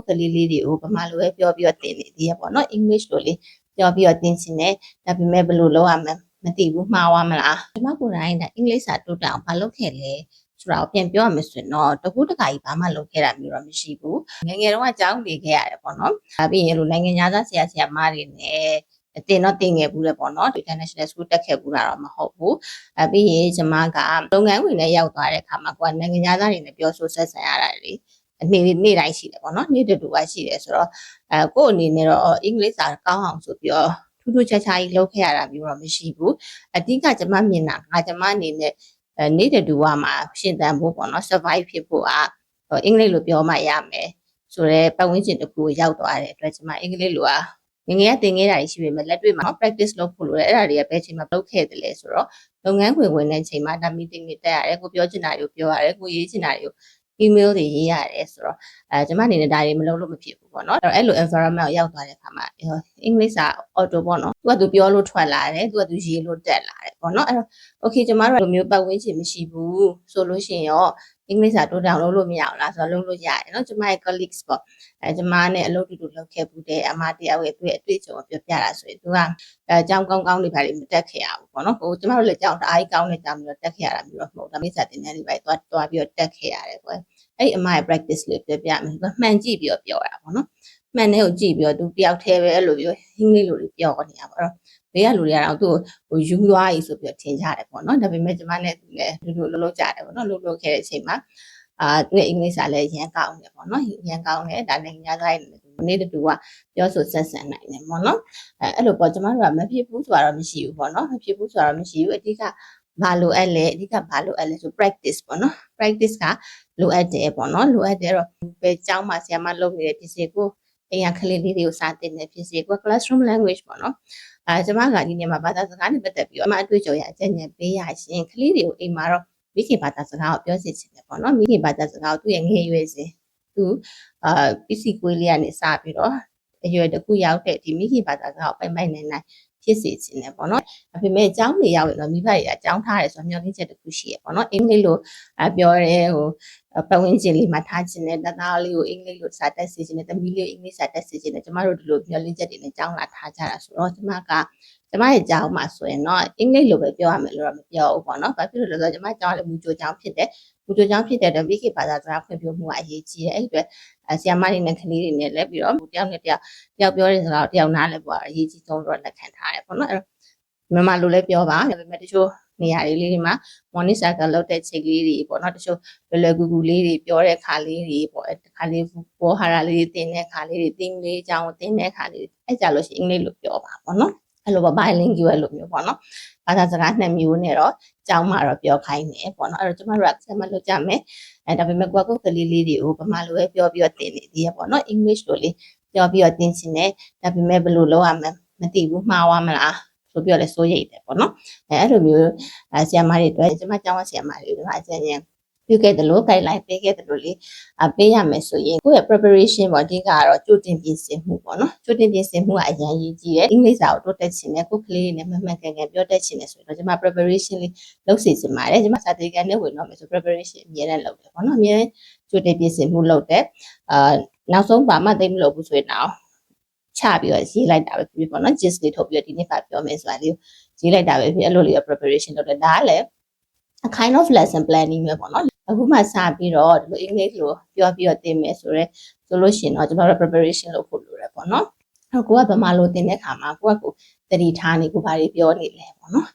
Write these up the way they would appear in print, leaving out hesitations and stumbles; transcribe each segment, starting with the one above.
ကလေးလေးတွေကိုဗမာလိုပဲပြောပြီးတော့သင်နေသေးရပေါ့နော် English လိုလေးပြောပြီးတော့သင်ချင်တယ်ဒါပေမဲ့ဘယ်လိုလုပ်ရမလဲမသိဘူးမှားသွားမလားဒီမှာကိုယ်တိုင်ဒါအင်္ဂလိပ်စာတိုးတက်အောင်မလုပ်ခဲ့လေဆိုတော့ပြန်ပြောရမယ်ဆိုရင်တော့တကူးတခါကြီးဘာမှလုပ်ခဲ့တာမျိုးတော့မရှိဘူးငယ်ငယ်တုန်းကကြောင်းနေခဲ့ရတယ်ပေါ့နော်ဒါပြီးရင်လိုနိုင်ငံသားဆရာမတွေနဲ့တင်တော့တင်ခဲ့ဘူးလေပေါ့နော် International School တက်ခဲ့ဘူးတာတော့မဟုတ်ဘူးပြီးရင်ကျမကလုပ်ငန်းဝင်နဲ့ရောက်သွားတဲ့အခါမှာကိုကနိုင်ငံသားတွေနဲ့ပြောဆိုဆက်ဆံရတာလေနေ့တိုင်းရှိတယ်ပေါ့နော်နေ့တူကရှိတယ်ဆိုတော့ကို့အနေနဲ့တော့အင်္ဂလိပ်စာကောင်းအောင်ဆိုပြီးတော့ထူးထူးခြားခြားကြီးလုပ်ခဲ့ရတာမျိုးတော့မရှိဘူးအဓိကကျမမြင်တာကကျမအနေနဲ့နေ့တူကမှာရှင်သန်ဖို့ပေါ့နော် survive ဖြစ်ဖို့အင်္ဂလိပ်လိုပြောမှရမယ်ဆိုတော့ပတ်ဝန်းကျင်တစ်ခုကိုရောက်သွားတဲ့အတွက်ကျမအင်္ဂလိပ်လိုငငယ်ကသင်ခဲ့တာရှိပေမဲ့လက်တွေ့မှာ practice လုပ်ဖို့လိုတယ်အဲ့ဒါတွေကဘယ်ချိန်မှလုပ်ခဲ့တယ်လဲဆိုတော့လုပ်ငန်းဝင်တဲ့ချိန်မှာဒါ meeting တွေတက်ရတယ်ကိုပြောချင်တာတွေကိုပြောရတယ်ကိုရေးချင်တာတွေကို email တွေရေးရတယ်ဆိုတော့ကျမအနေနဲ့ဒါတွေမလုပ်လို့မဖြစ်ဘူးပေါ့နော်အဲ့လို environment ကိုရောက်သွားတဲ့အခါမှာအင်္ဂလိပ်စာ auto ပေါ့နော်သူကပြောလို့ထွက်လာတယ်သူကရေးလို့တက်လာတယ်ပေါ့နော်အဲ့တော့ okay ကျမတို့လိုမျိုးပတ်ဝန်းကျင်မရှိဘူးဆိုလို့ရှိရင်ရောအင်္ဂလိပ်စာတိုးတောင်လုပ်လို့မရအောင်လားဆိုတော့လုပ်လို့ရတယ်နော်ကျမရဲ့ colleagues ပေါ့ကျမနဲ့အလုပ်တူလုပ်ခဲ့ဘူးတဲ့အမတယောက်ရဲ့သူ့ရဲ့အတွေ့အကြုံကိုပြောပြတာဆိုရင်သူကအကြောင်းကောင်းတွေပါလိမ့်မတက်ခဲ့ရဘူးပေါ့နော်ဟိုကျမတို့လည်းကြောင်းတအားကြီးကောင်းတဲ့ကြောင်းပြီးတော့တက်ခဲ့ရတာမျိုးတော့မဟုတ်ဒါမိတ်စာတင်တဲ့တွေပဲသွားပြီးတော့တက်ခဲ့ရတယ်ပေါ့အဲ့အမရဲ့ practice လေးပြောပြမယ်သူမှန်ကြည့်ပြီးတော့ပြောရတာပေါ့နော်မှန်တဲ့ကိုကြည့်ပြီးတော့သူတယောက်တည်းပဲအဲ့လိုပြောအင်္ဂလိပ်လိုပြောနေရပါတော့ဘေးကလူတွေကတော့သူ့ကိုယူသွားပြီဆိုပြီးတော့ထင်ကြတယ်ပေါ့နော်ဒါပေမဲ့ကျမနဲ့သူလည်းလူလုပ်ကြတယ်ပေါ့နော်လုပ်ခဲ့တဲ့အချိန်မှာသူ့အင်္ဂလိပ်စာလည်းရန်ကောင်းတယ်ပေါ့နော်ရန်ကောင်းတယ်ဒါနိုင်ငံသားတွေနေ့တူကပြောဆိုဆက်ဆံနိုင်တယ်ပေါ့နော်အဲ့လိုပေါ့ကျမတို့ကမဖြစ်ဘူးဆိုတာတော့မရှိဘူးပေါ့နော်မဖြစ်ဘူးဆိုတာတော့မရှိဘူးအဓိကဘာလိုအပ်လဲအဓိကဘာလိုအပ်လဲဆို practice ပေါ့နော် practice ကလိုအပ်တယ်ပေါ့နော်လိုအပ်တယ်တော့ပဲကျောင်းမှာဆရာမလုပ်နေတဲ့ပစ္စည်းကိုအရင်ကလေးလေးတွေကိုစာသင်တဲ့ဖြစ်စီကို classroom language ပေါ့နော်ကျမကဒီနေ့မှာဘာသာစကားနဲ့ပတ်သက်ပြီးတော့အမှအတွေ့အကြုံရအကျဉ်းဉာဏ်ပေးရရှင်ကလေးတွေကိုအိမ်မှာတော့မိခင်ဘာသာစကားကိုပြောစီချင်တယ်ပေါ့နော်မိခင်ဘာသာစကားကိုသူ့ရဲ့ငယ်ရွယ်စဉ်သူပစ္စည်းကွေးလေးကနေစပြီးတော့အရွယ်တစ်ခုရောက်တဲ့ဒီမိခင်ဘာသာစကားကိုပိုင်နိုင်ဖြစ်စေချင်တယ်ပေါ့နော်ဒါပေမဲ့အကြောင်းတွေရောက်ရင်တော့မိဘတွေအကြောင်းထားတယ်ဆိုတော့မျှော်လင့်ချက်တစ်ခုရှိရပေါ့နော်အင်္ဂလိပ်လိုပြောရဲဟိုပတ်ဝန်းကျင်လေးမှာထားခြင်းနဲ့သားလေးကိုအင်္ဂလိပ်လိုစာတက်စေခြင်းနဲ့သမီးလေးကိုအင်္ဂလိပ်စာတက်စေခြင်းနဲ့ကျမတို့ဒီလိုမျှော်လင့်ချက်တွေနဲ့ကြောင်းလာထားကြတာဆိုတော့ကျမရဲ့ကြောင်းမှာဆိုရင်တော့အင်္ဂလိပ်လိုပဲပြောရမယ်လို့တော့မပြောဘူးပေါ့နော်ဘာဖြစ်လို့လဲဆိုတော့ကျမကြောင်းလည်းမူကြိုကြောင်းဖြစ်တယ်မူကြိုကြောင်းဖြစ်တဲ့အတွက်မိခင်ဘာသာစကားဖွင့်ပြမှုကအရေးကြီးတယ်အဲ့ဒီအတွက်ဆရာမတွေနဲ့ကလေးတွေနဲ့လည်းပြီးတော့တယောက်နဲ့တယောက်ပြောတဲ့စကားကိုတယောက်နားလည်းပေါ့အရေးကြီးဆုံးတော့လက်ခံထားတယ်ပေါ့နော်အဲ့တော့မြန်မာလိုလည်းပြောပါဒါပေမဲ့တချို့နေရာလေးတွေမှာ morning cycle လုပ်တဲ့ချိန်လေးတွေပေါ့နော်တချို့လွယ်ကူကူလေးတွေပြောတဲ့ခါလေးတွေပေါ့တခါလေးဘောဟာရလေးတွေသင်တဲ့ခါလေးတွေသင်လေးအကြောင်းသင်တဲ့ခါလေးအဲ့ကြလို့ရှိရင်အင်္ဂလိပ်လိုပြောပါပေါ့နော်အဲ့လိုပေါ့ bilingual လိုမျိုးပေါ့နော်ဘာသာစကား2မျိုးနဲ့တော့ကျောင်းမှာတော့ပြောခိုင်းတယ်ပေါ့နော်အဲ့တော့ကျမတို့ကဆက်မလုပ်ကြမယ်ဒါပေမဲ့ကိုကလေးလေးတွေကိုဗမာလိုပဲပြောပြီးတော့သင်နေသေးရပေါ့နော် English လိုလေးပြောပြီးတော့သင်ချင်တယ်ဒါပေမဲ့ဘယ်လိုလုပ်ရမလဲမသိဘူးမှားသွားမလားဆိုပြီးတော့လည်းစိုးရိမ်တယ်ပေါ့နော်အဲ့လိုမျိုးဆရာမတွေအတွက်ကျမကျောင်းကဆရာမတွေကအကျဉ်းချင်းပြုခဲ့တယ်လို့ guideline ပေးခဲ့တယ်လို့လေပေးရမယ်ဆိုရင်ကိုယ့်ရဲ့ preparation ပေါ့အဓိကကတော့ကြိုတင်ပြင်ဆင်မှုပေါ့နော်ကြိုတင်ပြင်ဆင်မှုကအရင်ရေးကြီးတယ်အင်္ဂလိပ်စာကိုတိုးတက်ချင်တယ်ကိုယ်ကလေးတွေနဲ့မှန်မှန်ကန်ကန်ပြောတတ်ချင်တယ်ဆိုတော့ကျမ preparation လေးလုပ်စီချင်ပါတယ်ကျမစာတေးကန်နဲ့ဝင်တော့မယ်ဆို preparation အများနဲ့လုပ်တယ်ပေါ့နော်အများကြိုတင်ပြင်ဆင်မှုလုပ်တယ်နောက်ဆုံးဘာမှသိမလုပ်ဘူးဆိုရင်တော့ချပြီးတော့ရေးလိုက်တာပဲဖြစ်ပေါ့နော် gist လေးထုတ်ပြီးတော့ဒီနေ့ပြောမယ်ဆိုတာလေးရေးလိုက်တာပဲဖြစ်အဲ့လိုလေး preparation လုပ်တယ်ဒါကလည်း a kind of lesson planning ပဲပေါ့နော်အခုမှစပြီးတော့ဒီလို English လိုပြောပြီးတော့သင်မယ်ဆိုလို့ရှိရင်တော့ကျွန်တော်တို့ preparation လုပ်ဖို့လိုတယ်ပေါ့နော်အဲ့ကိုကဗမာလိုသင်တဲ့ခါမှာကိုတတိထားနေကိုဘာတွေပြောနေလဲပေါ့နော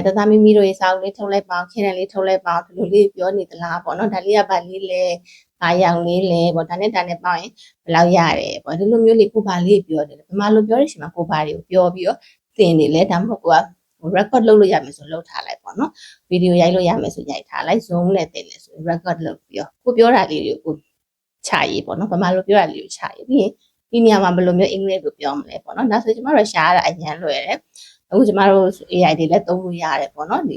်တသားမိမိတို့ရေစာအုပ်လေးထုတ်လိုက်ပါခင်းတယ်လေးထုတ်လိုက်ပါဒီလိုလေးပြောနေသလားပေါ့နော်ဒါလေးကဗာလေးလဲဘာရောင်လေးလဲပေါ့ဒါနဲ့ပေါင်းရင်ဘယ်လောက်ရတယ်ပေါ့ဒီလိုမျိုးလေးကိုဘာလေးပြောနေတယ်ဗမာလိုပြောတဲ့ချိန်မှာကိုဘာတွေကိုပြောပြီးတော့သင်နေလဲဒါမှမဟုတ်ကိုကrecord လုပ်လို့ရမယ်ဆိုလုပ်ထားလိုက်ပေါ့နော်ဗီဒီယိုရိုက်လို့ရမယ်ဆိုရိုက်ထားလိုက် zoom နဲ့တင်လဲဆို record လုပ်ပြီးတော့ကိုပြောတာလေးတွေကိုချရေးပေါ့နော်ဗမာလိုပြောတာလေးကိုချရေးပြီးရင်ဒီနေရာမှာဘယ်လိုမျိုးအင်္ဂလိပ်လိုပြောမလဲပေါ့နော်ဒါဆိုကျမတို့ရှားရတာအញ្ញမ်းလွယ်တယ်အခုကျမတို့ AI တွေလည်းသုံးလို့ရတယ်ပေါ့နော်ဒ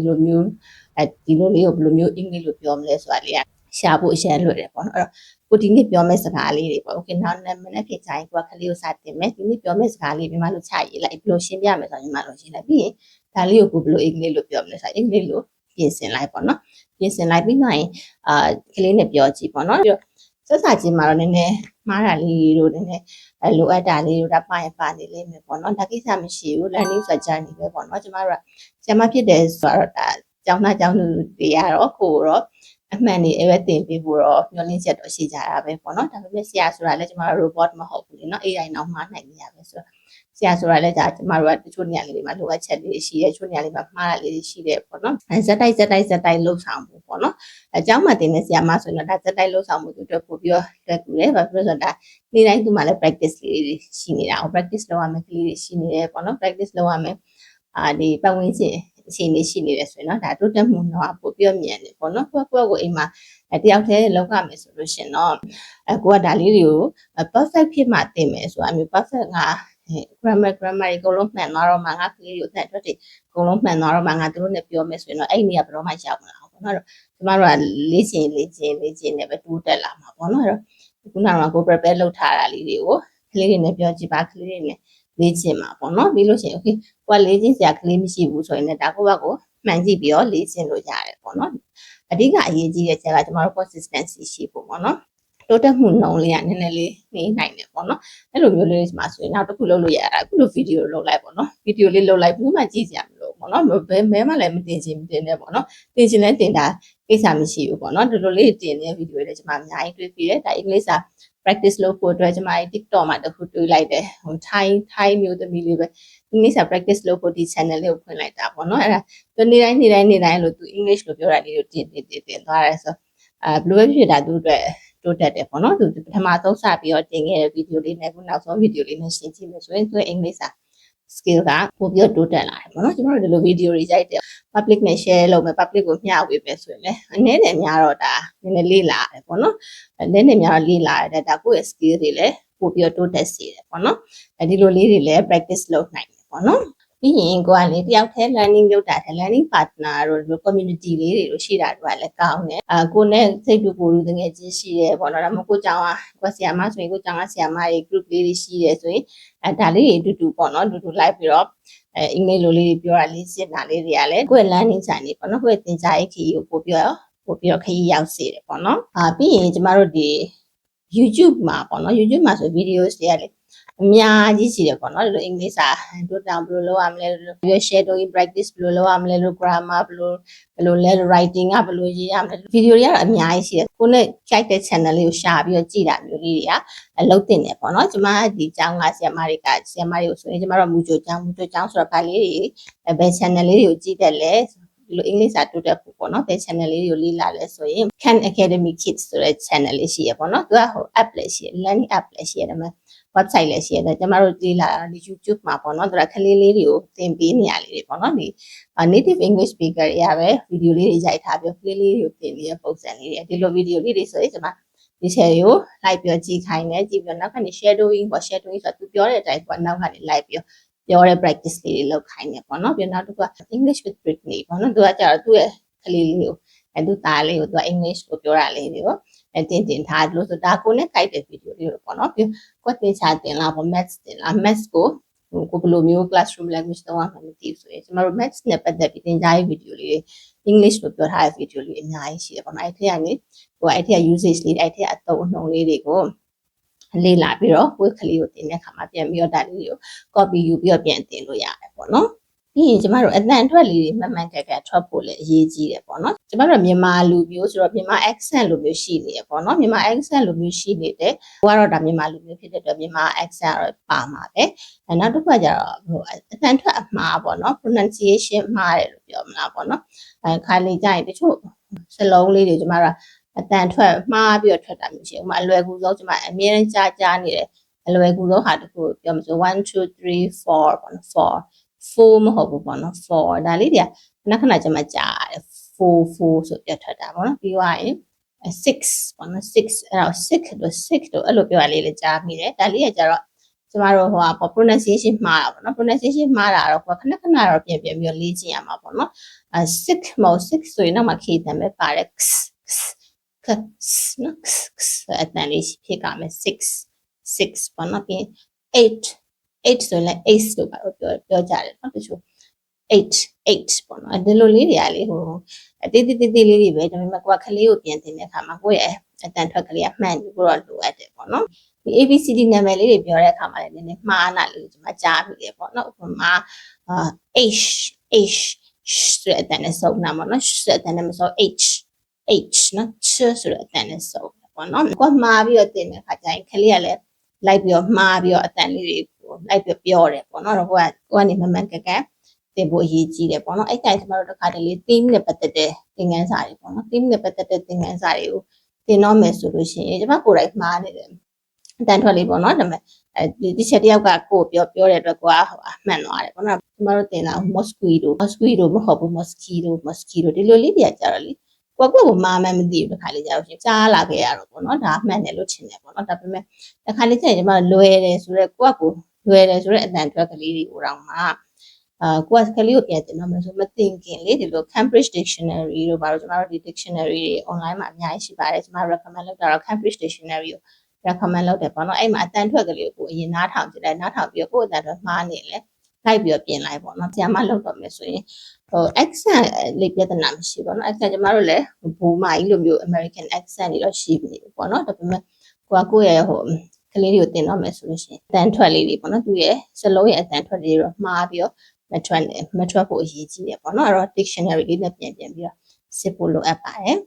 ီလိုမျိုးဒီလိုလေးကိုဘယ်လိုမျိုးအင်္ဂလိပ်လိုပြောမလဲဆိုတာလေးကရှားဖို့အញ្ញမ်းလွယ်တယ်ပေါ့နော်အဲ့တော့ကိုဒီနေ့ပြောမယ့်စကားလေးတွေပေါ့ okay နောက်မနေ့ဖြစ်ချိုင်းကိုကလေးကိုစတင်မယ်ဒီနေ့ပြောမယ့်စကားလေးမြန်မာလိုချရေးလိုက်ဘယ်လိုရှင်းပြမယ်ဆိုရင်မြန်မာလိုရှင်းလိုက်ပြီးရင်ဒါလေးကိုဘယ်လိုအင်္ဂလိပ်လိုပြောမလဲဆိုအင်္ဂလိပ်လိုပြင်ဆင်လိုက်ပေါ့နော်ပြင်ဆင်လိုက်ပြီးမှကလေးနဲ့ပြောကြည့်ပေါ့နော်ပြီးတော့စစချင်းမှာတော့နည်းနည်း မှားတာလေးတို့နည်းနည်းလိုအပ်တာလေးတို့ဒါပါရင်ပါနေလိမ့်မယ်ပေါ့နော်ဒါကိစ္စမရှိဘူး learning ဆို journey ပဲပေါ့နော်ကျမတို့ကဆရာမဖြစ်တယ်ဆိုတော့ဒါကျောင်းသားကျောင်းသူတွေကတော့ကိုတော့အမှန်တွေပဲတင်ပေးဖို့တော့မျှော်လင့်ချက်တော့ရှိကြတာပဲပေါ့နော်ဒါပေမဲ့ဆရာဆိုတာလည်းကျမတို့ robot မဟုတ်ဘူးလေနော် AI နောက်မှားနိုင်နေရပဲဆိုတော့ဆရာဆိုတာလည်းဒါကျမတို့ကတချို့နေရာလေးတွေမှာလိုအပ်ချက်လေးရှိတယ်တချို့နေရာလေးမှာမှားတာလေးရှိတယ်ပေါ့နော်ဇက်တိုက်လှုပ်ဆောင်မှုပေါ့နော်အကြောင်းမှတင်နေဆရာမဆိုရင်တော့ဒါဇက်တိုက်လှုပ်ဆောင်မှုတွေအတွက်ပို့ပြီးတော့လွယ်ကူတယ်ဘာဖြစ်လို့ဆိုတော့ဒါနေ့တိုင်းသူမှလည်း practice လေးတွေရှိနေတာ။ practice လုပ်ရမယ်ကလေးတွေရှိနေတယ်ပေါ့နော် practice လုပ်ရမယ်ဒီပတ်ဝန်းကျင်အခြေအနေရှိနေတယ်ဆိုရင်တော့ဒါတိုးတက်မှုတော့ပို့ပြီးတော့မြင်တယ်ပေါ့နော်ကိုအိမ်မှာတယောက်တည်းလောက်ရမယ်ဆိုလို့ရှင်တော့ကိုကဒါလေးတွေကို perfect ဖြစ်မှတင်မယ်ဆိုတာမျိုး perfect ကgrammar တွေအကုန်လုံးမှန်သွားတော့မှငါကလေးတွေကိုအသက်အတွက်တွေအကုန်လုံးမှန်သွားတော့မှငါတို့နဲ့ပြောမယ်ဆိုရင်တော့အဲ့ဒီနေရာဘယ်တော့မှရောက်မလာဘူးပေါ့နော်ကျမတို့ကလေ့ကျင့်နဲ့ပဲတိုးတက်လာမှာပေါ့နော်အဲ့တော့ခုနကကို prepare လုပ်ထားတာလေးတွေကိုကလေးတွေနဲ့ပြောကြည့်ပါကလေးတွေနဲ့လေ့ကျင့်မှာပေါ့နော်ပြီးလို့ရှိရင် okay ကိုကလေ့ကျင့်စရာကလေးမရှိဘူးဆိုရင်လည်းဒါကိုမှန်ကြည့်ပြီးတော့လေ့ကျင့်လို့ရတယ်ပေါ့နော်အဓိကအရေးကြီးတဲ့ချက်ကကျမတို့ consistency ရှိဖို့ပေါ့နော်တိုးတက်မှုနှုန်းလေးကနည်းနည်းလေးနေနိုင်တယ်ပေါ့နော်အဲ့လိုမျိုးလေးမှာဆိုရင်နောက်တစ်ခုလုပ်လို့ရတာအခုလိုဗီဒီယိုလုပ်လိုက်ပေါ့နော်ဗီဒီယိုလေးလုပ်လိုက်ဘူးမှကြည့်စရာမလိုပေါ့နော်ဘယ်မှလည်းမတင်ချင်နဲ့ပေါ့နော်တင်ချင်လဲတင်တာကိစ္စမရှိဘူးပေါ့နော်ဒီလိုလေးတင်တဲ့ဗီဒီယိုလေးကျွန်မအများကြီးတွေ့ပြီးတယ်ဒါအင်္ဂလိပ်စာ practice လုပ်ဖို့အတွက်ကျွန်မ TikTok မှာတခုတွေ့လိုက်တယ်ဟို Thai မျိုးသမီးလေးပဲအင်္ဂလိပ်စာ practice လုပ်ဖို့ဒီ channel လေးကိုဖွင့်လိုက်တာပေါ့နော်အဲ့ဒါသူနေ့တိုင်းလို့သူ English လို့ပြောတာလေးကိုတင်သွားတယ်ဆိုဘယ်လိုပဲဖြစ်တာသူအတွက်တိုးတက်တယ်ပေါ့နော်သူပထမဆုံးစပြီးတော့တင်ခဲ့တဲ့ဗီဒီယိုလေးနဲ့ခုနောက်ဆုံးဗီဒီယိုလေးနဲ့ရှင်းကြည့်မယ်ဆိုရင်သူရဲ့အင်္ဂလိပ်စာ skill ကပိုပြီးတော့တိုးတက်လာတယ်ပေါ့နော်ကျွန်တော်တို့ဒီလိုဗီဒီယိုတွေရိုက်တယ် public နဲ့ share လုပ်မယ် public ကိုမျှဝေမယ်ဆိုရင်လည်းအနည်းနဲ့များတော့ဒါနည်းနည်းလေးလာတယ်ပေါ့နော်နည်းနည်းများတော့လေးလာတယ်ဒါကိုယ့်ရဲ့ skill တွေလည်းပိုပြီးတော့တိုးတက်စေတယ်ပေါ့နော်ဒီလိုလေးတွေလည်း practice လုပ်နိုင်တယ်ပေါ့နော်ပြီးရင်ကိုကလေတယောက်တည်း learning လုပ်တာ learning partner တို့ community လေးတွေရှိတာတို့ကလည်းကောင်းတယ်ကိုနဲ့စိတ်တူကိုယ်တူတကယ်ချင်းရှိတယ်ပေါ့နော်ဒါမှမဟုတ်ကိုကြောင်ကကိုဆရာမဆိုရင်ကိုကြောင်ကဆရာမတွေ group လေးတွေရှိတယ်ဆိုရင်ဒါလေးတွေအတူတူပေါ့နော်အတူတူလိုက်ပြီးတော့အင်္ဂလိပ်လိုလေးပြောတာလေးစစ်တာလေးတွေကလည်းကိုယ့် learning ဆိုင်နေပေါ့နော်ကိုယ့်သင်ကြားရေးခရီးကိုပို့ပြီးတော့ခရီးရောက်စေတယ်ပေါ့နော်ပြီးရင်ကျမတို့ဒီ YouTube မှာပေါ့နော် YouTube မှာဆို videos တွေကလေအများကြီးရှိတယ်ပေါ့နော်ဒီလိုအင်္ဂလိပ်စာတို့တောင်ဘယ်လိုလုပ်ရမလဲပြီး shadowing practice ဘယ်လိုလုပ်ရမလဲလို့ grammar ဘယ်လိုလဲ writing ကဘယ်လိုရေးရမလဲဗီဒီယိုတွေကတော့အများကြီးရှိတယ်ကိုနဲ့ကြိုက်တဲ့ channel လေးကိုရှာပြီးတော့ကြည့်တာမျိုးလေးတွေကအလုပ်တင်တယ်ပေါ့နော်ကျမဒီကျောင်းကဆရာမတွေကိုဆိုရင်ကျမတို့မူကြိုကျောင်းဆိုတော့ဗာလေးတွေဘယ် channel လေးတွေကိုကြည့်တယ်လဲဒီလိုအင်္ဂလိပ်စာတိုးတက်ဖို့ပေါ့နော်ဘယ် channel လေးတွေကိုလေ့လာလဲဆိုရင် Khan Academy Kids ဆိုတဲ့ channel လေးရှိရပေါ့နော်သူကဟို app လေးရှိရ learning app လေးရှိရတယ်မှာ website လည်းရှိရတယ်ကျမတို့လေ့လာဒီ YouTube မှာပေါ့နော်သူကကလေးလေးတွေကိုသင်ပေးနေရလေးတွေပေါ့နော်ဒီ native English speaker တွေကပဲဗီဒီယိုလေးတွေရိုက်ထားပြီးကလေးလေးတွေကိုသင်ပေးတဲ့ပုံစံလေးတွေဒီလိုဗီဒီယိုလေးတွေဆိုရင်ကျမဒီချယ်ကိုလိုက်ပြီးကြည့်ခိုင်းတယ်ကြည့်ပြီးနောက်ကနေ shadowing ပေါ့ shadowing ဆိုတော့သူပြောတဲ့အတိုင်းပေါ့နောက်ကနေလိုက်ပြီးပြောတဲ့ practice လေးတွေလုပ်ခိုင်းတယ်ပေါ့နော်ပြီးနောက်တစ်ခုက English with Britney ပေါ့နော်သူကကြတော့သူ့ရဲ့ကလေးလေးကိုသူသားလေးကိုသူက English ကိုပြောတာလေးတွေကိုတင်ထားတယ်လို့ဆိုဒါကိုနဲ့ကြိုက်တဲ့ဗီဒီယိုလေးတွေပေါ့နော်ပြီးကိုသင်ချာတင်လာပေါ့ maths တင်လာ maths ကိုဘယ်လိုမျိုး classroom language တော့မှမသိဘူးဆိုရင်ကျမတို့ maths နဲ့ပတ်သက်ပြီးသင်ကြားရေးဗီဒီယိုလေး English လို့ပြောထားတဲ့ဗီဒီယိုလေးအများကြီးရှိတယ်ပေါ့နော်အဲ့ထက်ကနေအဲ့ထက် usage လေးအဲ့ထက်အသုံးအနှုန်းလေးတွေကိုလေ့လာပြီးတော့ကိုယ်ကလေးကိုတင်တဲ့အခါမှာပြန်ပြီးတော့ဒါလေးကို copy ယူပြီးတော့ပြန်တင်လို့ရတယ်ပေါ့နော်ပြီးရင်ကျမတို့အတန်ထွက်လေးတွေမှန်ကထွက်ဖို့လည်းအရေးကြီးတယ်ပေါ့နော်ကျမတို့မြန်မာလူမျိုးဆိုတော့မြန်မာ accent လိုမျိုးရှိနေတယ်ပေါ့နော်မြန်မာ accent လိုမျိုးရှိနေတယ်ဟိုကတော့ဒါမြန်မာလူမျိုးဖြစ်တဲ့အတွက်မြန်မာ accent တော့ပါမှာပဲနောက်တစ်ခါကျတော့ဟိုအတန်ထွက်အမှားပေါ့နော် pronunciation မှားတယ်လို့ပြောမလားပေါ့နော်ခါလေးကြရင်တချို့စလုံးလေးတွေကျမတို့အတန်ထွက်မှားပြီးတော့ထွက်တာမျိုးရှိဥပမာအလွယ်ကူဆုံးကျမအမြဲတမ်းကြားနေတယ်အလွယ်ကူဆုံးဟာတခုပြောမှဆို1 2 3 4ပေါ့နော်4မဟုတ်ဘူးပေါ့နော်4ဒါလေးတွေကခဏကျမကြားရတယ်4ဆိုပြထွက်တာပေါ့နော်ပြီးသွားရင်6ပေါ့နော်6အဲ့တော့6တို့အဲ့လိုပြောရလေးလည်းကြားမိတယ်ဒါလေးကကျတော့ကျမတို့ဟိုဟာ pronunciation မှားတာပေါ့နော် pronunciation မှားတာတော့ခဏတော့ပြင်ပြီးတော့လေ့ကျင့်ရမှာပေါ့နော်6မဟုတ်6ဆိုရင်တော့မှ K တန်ပဲပါတယ်နော်အတန်လေးဖြစ်ကြမယ်6ပေါ့နော်ပြီး8ဆိုရင်လည်း8လို့ပြောကြတယ်နော်တချို့8ပေါ့နော်ဒီလိုလေးတွေကလေဟိုတေးလေးတွေပဲဒါပေမဲ့ကိုကကလေးကိုပြန်တင်တဲ့အခါမှာကိုယ့်ရဲ့အတန်ထွက်ကလေးကမှန်ပြီးတော့လိုအပ်တယ်ပေါ့နော် ဒီ ABCD နာမည်လေးတွေပြောတဲ့အခါမှာလည်းနည်းနည်းမှားနာလို့ကျွန်မကြားမိတယ်ပေါ့နော်ဥပမာ H ဆိုတဲ့အတန်နဲ့စုံတာပေါ့နော်ဆိုတဲ့အတန်နဲ့မစုံ H နော်ချဆိုတဲ့အတန်နဲ့စုံပေါ့နော်ကိုကမှားပြီးတော့တင်တဲ့အခါကျရင်ခလေးကလည်းလိုက်ပြီးတော့မှားပြီးတော့အတန်လေးတွေကိုလိုက်ပြီးပြောတယ်ပေါ့နော်တော့ကိုကနေမမှန်ကန်ကန်တင်ဖို့အရေးကြီးတယ်ပေါ့နော်အဲ့တိုင်းကျွန်တော်တို့တစ်ခါတလေ theme နဲ့ပတ်သက်တဲ့သင်ခန်းစာတွေပေါ့နော် theme နဲ့ပတ်သက်တဲ့သင်ခန်းစာတွေကိုသင်တော့မယ်ဆိုလို့ရှိရင်ကျွန်မကိုယ်တိုင်မှားနေတယ်အတန်ထွက်လေးပေါ့နော်ဒါပေမဲ့ဒီချက်တယောက်ကကိုပြောတဲ့အတွက်ကိုကအမှန်သွားတယ်ပေါ့နော်ကျွန်တော်တို့သင်လာ mosquito မဟုတ်ဘူး mosquito ဒီလိုလေးတွေကကြတော့လေကိုမာမှန်းမသိဘူးတစ်ခါလေးကြာလို့ရှိရင်ကြားလာခဲ့ရတော့ပေါ့နော်ဒါမှန်တယ်လို့ထင်တယ်ပေါ့နော်ဒါပေမဲ့တစ်ခါလေးကျရင်ကျွန်မလွယ်တယ်ဆိုတော့ကိုလွယ်တယ်ဆိုတဲ့အတန်ထွက်ကလေးတွေကိုတော့မှကိုကလေးကိုပြန်တင်တော့မယ်ဆိုမသိခင်လေဒီလို Cambridge Dictionary တို့ဘာလို့ကျွန်တော်တို့ဒီ dictionary တွေ online မှာအများကြီးရှိပါတယ်ကျွန်မ recommend လုပ်တာတော့ Cambridge Dictionary ကို recommend လုပ်တယ်ပေါ့နော်အဲ့မှာအတန်ထွက်ကလေးကိုအရင်နားထောင်ကြည့်လိုက်နားထောင်ပြီးတော့ကိုယ့်အတန်ထွက်မှားနေလေလိုက်ပြီးတော့ပြင်လိုက်ပေါ့နော်ဆရာမလုပ်တော့မယ်ဆိုရင်accent လေးပြဿနာမရှိပေါ့နော် accent ကျမတို့လည်းဘူမာကြီးလိုမျိုး American accent တွေတော့ရှိနေပြီပေါ့နော်ဒါပေမဲ့ကိုယ့်ရဲ့ကလေးတွေကိုတင်တော့မယ်ဆိုလို့ရှိရင်အတန်ထွက်လေးတွေပေါ့နော်သူရဲ့စလုံးရဲ့အတန်ထွက်လေးတော့မှားပြီးတော့မထွက်ဖို့အရေးကြီးတယ်ပေါ့နော်အဲ့တော့ dictionary လေးနဲ့ပြန်ပြီးတော့စစ်ဖို့လိုအပ်ပါတယ်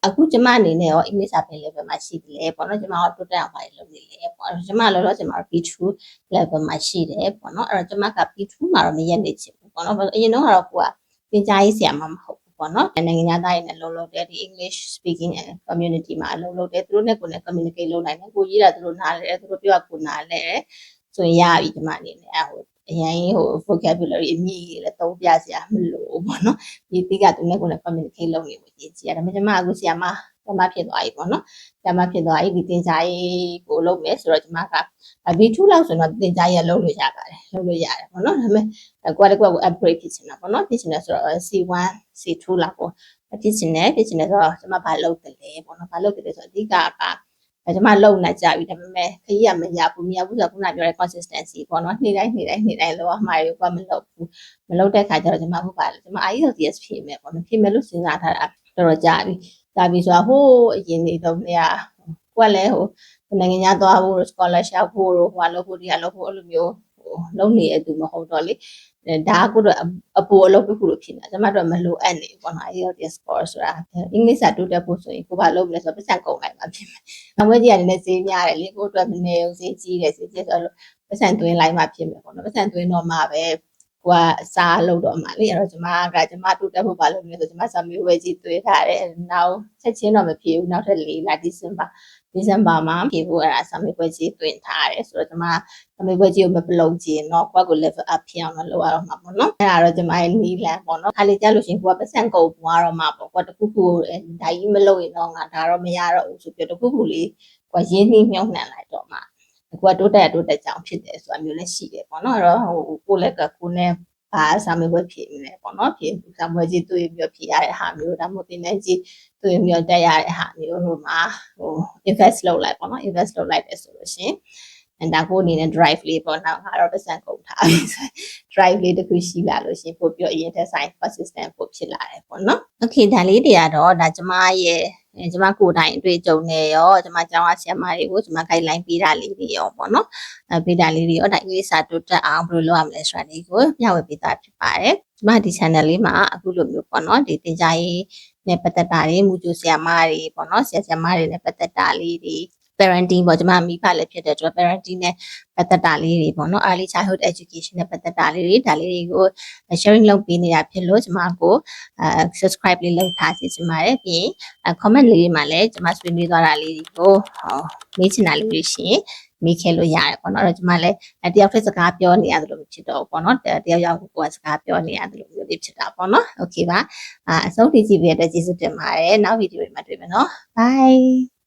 အခုကျမအနေနဲ့ရော English စာပေ level မှာရှိတယ်လေပေါ့နော်ကျမတို့တိုးတက်အောင်ပါတယ်လုပ်နေလေပေါ့ကျမလောလောဆယ်မှာ B2 level မှာရှိတယ်ပေါ့နော်အဲ့တော့ကျမက B2 မှာတော့မရက်နေချင်ဘူးပေါ့နော်အရင်တော့ကတော့ကိုကသင်ကြားရေးဆရာမဟုတ်ဘူးပေါ့နော်နိုင်ငံသားတွေနဲ့လုပ်တယ်ဒီ English speaking and community မှာလုပ်တယ်သူတို့နဲ့ကိုယ်နဲ့ communicate လုပ်နိုင်တယ်ကိုရေးတာသူတို့နားလဲသူတို့ပြောတာကိုနားလဲဆိုရင်ရပြီကျမအနေနဲ့အရင်vocabulary အမြင့်ကြီးလည်းသုံးပြစရာမလိုဘူးပေါ့နော်ဒီတိကသူနဲ့ကိုယ်နဲ့ communicate လုပ်နေဖို့ရည်ကြီးရတယ်ဒါပေမဲ့ကျမအခုဆရာမဖြစ်သွားပြီပေါ့နော်ဆရာမဖြစ်သွားပြီဒီသင်ကြားရေးကိုလုပ်မယ်ဆိုတော့ကျမက B2 လောက်ဆိုတော့သင်ကြားရေးလုပ်လို့ရပါတယ်လုပ်လို့ရတယ်ပေါ့နော်ဒါပေမဲ့ကိုယ်ကို upgrade ဖြစ်နေတာပေါ့နော်ဖြစ်နေတာဆိုတော့ C1 C2 လောက်ကိုဖြစ်နေဆိုတော့ကျမဘာလုပ်တယ်လဲပေါ့နော်ဘာလုပ်တယ်လဲဆိုတော့အဓိကကျမလုံနေကြပြီဒါပေမဲ့ခရီးကမရဘူးဆိုတော့ခုနပြောတဲ့ consistency ပေါ့နော်နေ့တိုင်းလောအမှားတွေကမလုပ်ဘူးမလုပ်တဲ့ခါကျတော့ကျမဟုတ်ပါလေကျမ IELTS ဖြေမယ်ပေါ့နော်ဖြေမယ်လို့စဉ်းစားထားတာတော်တော်ကြာပြီဆိုတော့ဟိုးအရင်နေတော့နေရကိုကလည်းနိုင်ငံခြားသွားဖို့ scholarship ဖို့ဟိုလုပ်ဖို့ဒီကလုပ်ဖို့အဲ့လိုမျိုးလုပ်နေရသူမဟုတ်တော့လေဒါကိုတော့အပူအလုပ်တစ်ခုလိုဖြစ်နေတာကျမတို့မလိုအပ်နေဘူးပေါ့နော် IELTS score ဆိုတာအင်္ဂလိပ်စာတိုးတက်ဖို့ဆိုရင်ကိုဘာလုပ်မလဲဆိုတော့ပတ်စံကုန်လိုက်မှာဖြစ်မယ်။နောက်ဝဲကြီးကလည်းဈေးများတယ်လေကိုအတွက်မနေဘူးဈေးကြီးတယ်ဆိုတော့ပတ်စံသွင်းလိုက်မှဖြစ်မယ်ပေါ့နော်ပတ်စံသွင်းတော့မှပဲကိုကစားလုပ်တော့မှလေအဲ့တော့ကျမတိုးတက်ဖို့ဘာလုပ်မလဲဆိုတော့ကျမစာမေးပွဲကြီးသွင်းထားတယ်နောက်ချက်ချင်းတော့မဖြစ်ဘူးနောက်ထပ်4လဒီဇင်ဘာမှာဖြေဖို့အဲ့ဒါစာမေးပွဲကြီးသွင်းထားတယ်ဆိုတော့ကျမစာမေးပွဲကြီးကိုမပလုံကြည့်တော့ကိုယ့်ကို level up ဖြစ်အောင်လုပ်ရတော့မှာပေါ့နော်အဲ့ဒါတော့ကျမရဲ့နီးလန်းပေါ့နော်ခါလေးကြားလို့ရှိရင်ကိုကပတ်စံကုန်ပွားတော့မှာပေါ့ကိုတခုခုဒါကြီးမလုပ်ရင်တော့ငါဒါတော့မရတော့ဘူးဆိုပြီးတခုခုလေးကိုရင်းနှီးမြှုပ်နှံလိုက်တော့မှာကိုကတိုးတက်ကြောင်ဖြစ်တယ်ဆိုတာမျိုးလည်းရှိတယ်ပေါ့နော်အဲ့တော့ကိုလည်းကိုနဲ့ဘာစာမေးပွဲဖြေနေလဲပေါ့နော်ဖြေစာမေးပွဲကြီးတွေ့ပြီးဖြေရတဲ့ဟာမျိုးဒါမှမဟုတ်တင်တဲ့ကြီးတွေ့ပြီးတက်ရတဲ့ဟာမျိုးဟိုမှာinvest လုပ်လိုက်ပေါ့နော် invest လုပ်လိုက်တယ်ဆိုလို့ရှိရင်ဒါကိုအနေနဲ့ drive လေးပေါ့နော်ငါတော့ပတ်စံကုန်ထားပြီ drive လေးတစ်ခုရှိလာလို့ရှိရင်ပို့ပြီးအရင်ထက်ဆိုင် consistent ပို့ဖြစ်လာတယ်ပေါ့နော် okay ဒါလေးတွေကတော့ဒါကျမရဲ့ကျမကိုယ်တိုင်အတွေ့အကြုံနဲ့ရောကျမကျောင်းဆရာမတွေကိုကျမ guideline ပေးတာလေးတွေရောပေါ့နော်ပေးတာလေးတွေရောဒါအင်္ဂလိပ်စာတိုးတက်အောင်ဘယ်လိုလုပ်ရမလဲဆိုတာလေးကိုမျှဝေပေးတာဖြစ်ပါတယ်ကျမဒီ channel လေးမှာအခုလိုမျိုးပေါ့နော်ဒီသင်ကြားရေးနဲ့ပတ်သက်တာတွေမူကြိုဆရာမတွေပေါ့နော်ဆရာမတွေနဲ့ပတ်သက်တာလေးတွေ parenting ပေါ့ကျမမိဖလည်းဖြစ်တဲ့အတွက် parenting နဲ့ပတ်သက်တာလေးတွေပေါ့နော် early childhood education နဲ့ပတ်သက်တာလေးတွေဒါလေးတွေကို sharing လုပ်ပေးနေတာဖြစ်လို့ကျမကိုsubscribe လေးလုပ်ထားစီချင်ပါတယ်ပြီးရင် comment လေးတွေမှာလည်းကျမဆွေးနွေးသွားတာလေးတွေကိုမေးချင်တာလေးတွေရှိရင်မေးခဲ့လို့ရတယ်ပေါ့နော်အဲ့တော့ကျမလည်းတယောက်တစ်စကားပြောနေရတယ်လို့ဖြစ်တော့ပေါ့နော်တယောက်ကိုစကားပြောနေရတယ်လို့မျိုးလေးဖြစ်တာပေါ့နော် okay ပါအဆုံးထိကြည့်ပေးတဲ့ကျေးဇူးတင်ပါတယ်နောက်ဗီဒီယိုတွေမှာတွေ့မယ်နော် bye